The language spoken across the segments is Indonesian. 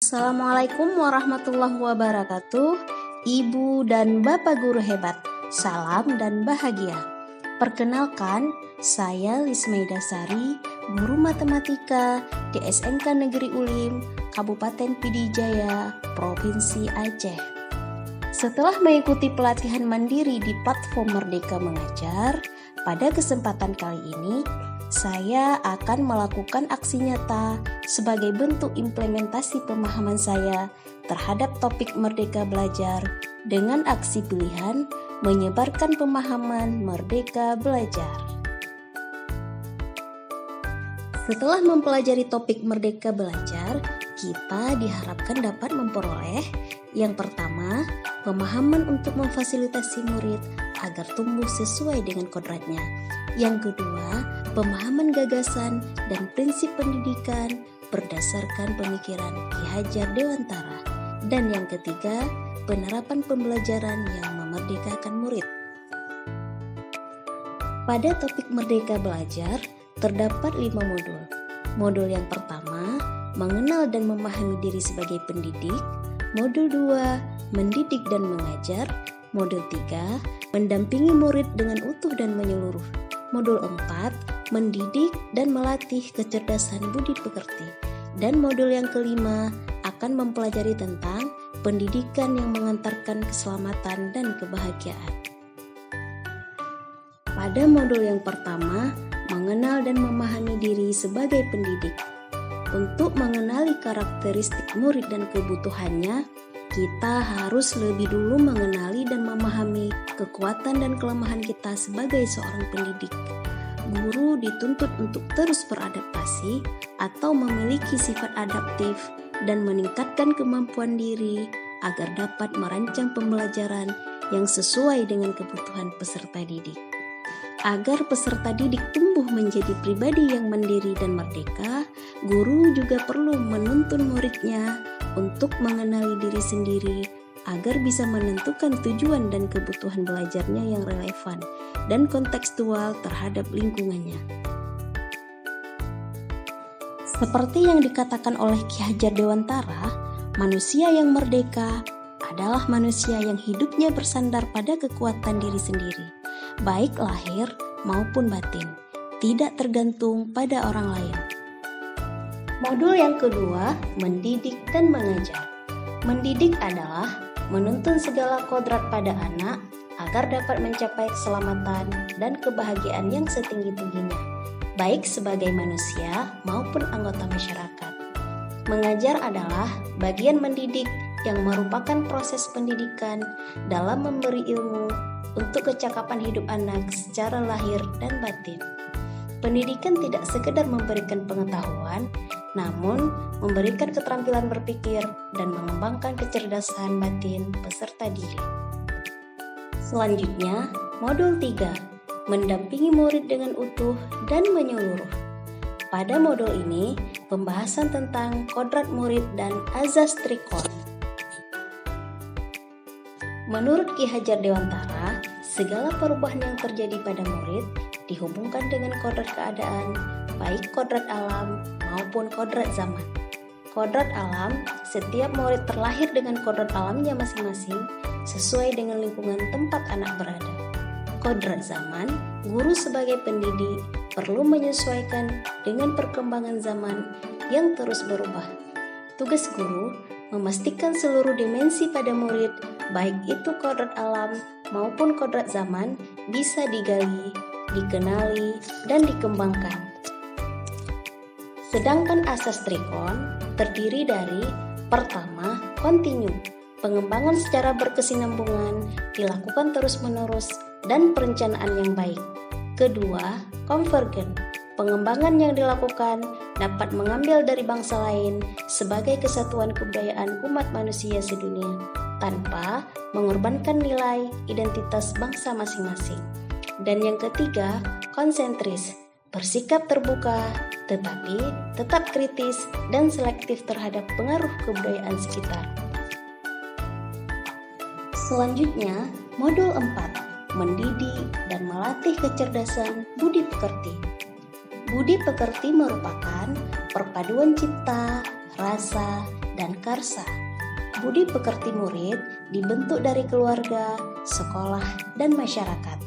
Assalamualaikum warahmatullahi wabarakatuh. Ibu dan Bapak guru hebat, salam dan bahagia. Perkenalkan, saya Lismaida Sari, guru matematika di SMK Negeri Ulim, Kabupaten Pidijaya, Provinsi Aceh. Setelah mengikuti pelatihan mandiri di platform Merdeka Mengajar, pada kesempatan kali ini saya akan melakukan aksi nyata sebagai bentuk implementasi pemahaman saya terhadap topik Merdeka Belajar dengan aksi pilihan menyebarkan pemahaman Merdeka Belajar. Setelah mempelajari topik Merdeka Belajar, kita diharapkan dapat memperoleh yang pertama, pemahaman untuk memfasilitasi murid agar tumbuh sesuai dengan kodratnya. Yang kedua, pemahaman gagasan dan prinsip pendidikan berdasarkan pemikiran Ki Hajar Dewantara. Dan yang ketiga, penerapan pembelajaran yang memerdekakan murid. Pada topik Merdeka Belajar, terdapat 5 modul. Modul yang pertama, mengenal dan memahami diri sebagai pendidik. Modul 2, mendidik dan mengajar. Modul 3, mendampingi murid dengan utuh dan menyeluruh. Modul 4, mendidik dan melatih kecerdasan budi pekerti. Dan modul yang kelima akan mempelajari tentang pendidikan yang mengantarkan keselamatan dan kebahagiaan. Pada modul yang pertama, mengenal dan memahami diri sebagai pendidik. Untuk mengenali karakteristik murid dan kebutuhannya, kita harus lebih dulu mengenali dan memahami kekuatan dan kelemahan kita sebagai seorang pendidik. Guru dituntut untuk terus beradaptasi atau memiliki sifat adaptif dan meningkatkan kemampuan diri agar dapat merancang pembelajaran yang sesuai dengan kebutuhan peserta didik. Agar peserta didik tumbuh menjadi pribadi yang mandiri dan merdeka, guru juga perlu menuntun muridnya untuk mengenali diri sendiri agar bisa menentukan tujuan dan kebutuhan belajarnya yang relevan dan kontekstual terhadap lingkungannya. Seperti yang dikatakan oleh Ki Hajar Dewantara, manusia yang merdeka adalah manusia yang hidupnya bersandar pada kekuatan diri sendiri, baik lahir maupun batin, tidak tergantung pada orang lain. Modul yang kedua, mendidik dan mengajar. Mendidik adalah menuntun segala kodrat pada anak agar dapat mencapai keselamatan dan kebahagiaan yang setinggi-tingginya, baik sebagai manusia maupun anggota masyarakat. Mengajar adalah bagian mendidik yang merupakan proses pendidikan dalam memberi ilmu untuk kecakapan hidup anak secara lahir dan batin. Pendidikan tidak sekedar memberikan pengetahuan, namun memberikan keterampilan berpikir dan mengembangkan kecerdasan batin peserta didik. Selanjutnya, modul 3, mendampingi murid dengan utuh dan menyeluruh. Pada modul ini, pembahasan tentang kodrat murid dan azas trikon. Menurut Ki Hajar Dewantara, segala perubahan yang terjadi pada murid dihubungkan dengan kodrat keadaan, baik kodrat alam maupun kodrat zaman. Kodrat alam, setiap murid terlahir dengan kodrat alamnya masing-masing sesuai dengan lingkungan tempat anak berada. Kodrat zaman, guru sebagai pendidik perlu menyesuaikan dengan perkembangan zaman yang terus berubah. Tugas guru memastikan seluruh dimensi pada murid, baik itu kodrat alam maupun kodrat zaman, bisa digali, dikenali, dan dikembangkan. Sedangkan asas trikon terdiri dari pertama, kontinu, pengembangan secara berkesinambungan dilakukan terus-menerus dan perencanaan yang baik. Kedua, konvergen, pengembangan yang dilakukan dapat mengambil dari bangsa lain sebagai kesatuan kebudayaan umat manusia sedunia tanpa mengorbankan nilai identitas bangsa masing-masing. Dan yang ketiga, konsentris, bersikap terbuka tetapi tetap kritis dan selektif terhadap pengaruh kebudayaan sekitar. Selanjutnya, modul 4, mendidik dan melatih kecerdasan budi pekerti. Budi pekerti merupakan perpaduan cipta, rasa, dan karsa. Budi pekerti murid dibentuk dari keluarga, sekolah, dan masyarakat.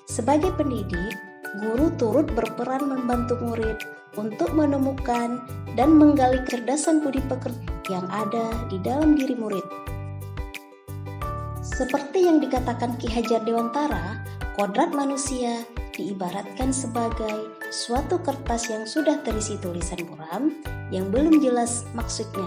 Sebagai pendidik, guru turut berperan membantu murid untuk menemukan dan menggali kecerdasan budi pekerti yang ada di dalam diri murid. Seperti yang dikatakan Ki Hajar Dewantara, kodrat manusia diibaratkan sebagai suatu kertas yang sudah terisi tulisan buram yang belum jelas maksudnya.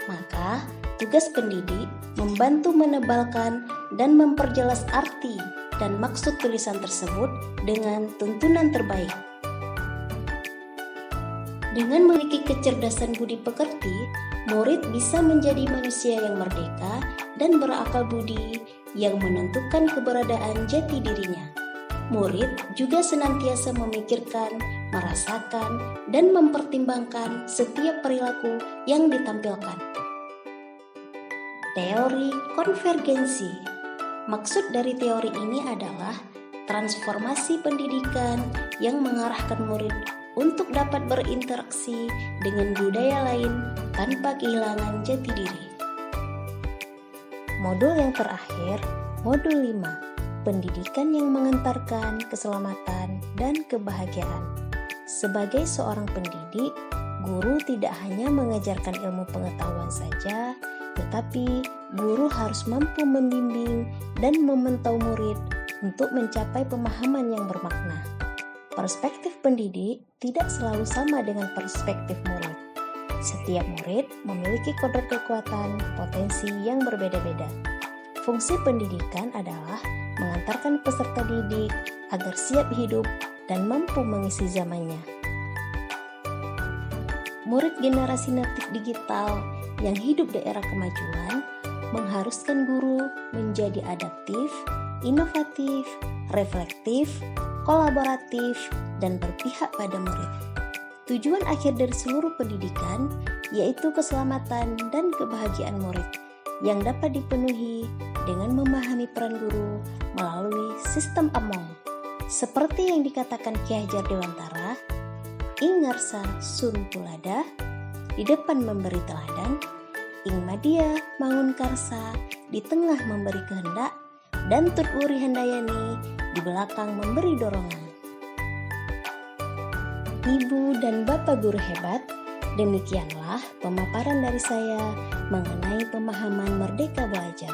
Maka, tugas pendidik membantu menebalkan dan memperjelas arti dan maksud tulisan tersebut dengan tuntunan terbaik. Dengan memiliki kecerdasan budi pekerti, murid bisa menjadi manusia yang merdeka dan berakal budi yang menentukan keberadaan jati dirinya. Murid juga senantiasa memikirkan, merasakan, dan mempertimbangkan setiap perilaku yang ditampilkan. Teori konvergensi. Maksud dari teori ini adalah transformasi pendidikan yang mengarahkan murid untuk dapat berinteraksi dengan budaya lain tanpa kehilangan jati diri. Modul yang terakhir, modul 5, pendidikan yang mengantarkan keselamatan dan kebahagiaan. Sebagai seorang pendidik, guru tidak hanya mengajarkan ilmu pengetahuan saja, tetapi guru harus mampu membimbing dan memantau murid untuk mencapai pemahaman yang bermakna. Perspektif pendidik tidak selalu sama dengan perspektif murid. Setiap murid memiliki kodrat kekuatan, potensi yang berbeda-beda. Fungsi pendidikan adalah mengantarkan peserta didik agar siap hidup dan mampu mengisi zamannya. Murid generasi natif digital yang hidup di era kemajuan mengharuskan guru menjadi adaptif, inovatif, reflektif, kolaboratif, dan berpihak pada murid. Tujuan akhir dari seluruh pendidikan yaitu keselamatan dan kebahagiaan murid yang dapat dipenuhi dengan memahami peran guru melalui sistem among. Seperti yang dikatakan Ki Hajar Dewantara, ing ngarsa sun tulada, di depan memberi teladan, ing madia mangun karsa, di tengah memberi kehendak, dan tut uri handayani, di belakang memberi dorongan. Ibu dan Bapak guru hebat, demikianlah pemaparan dari saya mengenai pemahaman Merdeka Belajar.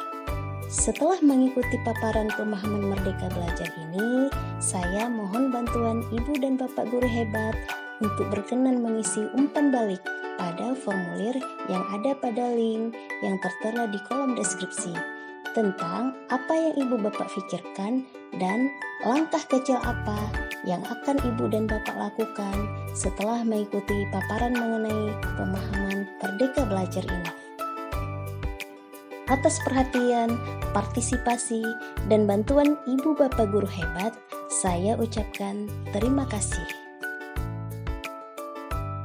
Setelah mengikuti paparan pemahaman Merdeka Belajar ini, saya mohon bantuan Ibu dan Bapak guru hebat untuk berkenan mengisi umpan balik pada formulir yang ada pada link yang tertera di kolom deskripsi tentang apa yang Ibu Bapak pikirkan dan langkah kecil apa yang akan Ibu dan Bapak lakukan setelah mengikuti paparan mengenai pemahaman Merdeka Belajar ini. Atas perhatian, partisipasi, dan bantuan Ibu Bapak guru hebat, saya ucapkan terima kasih.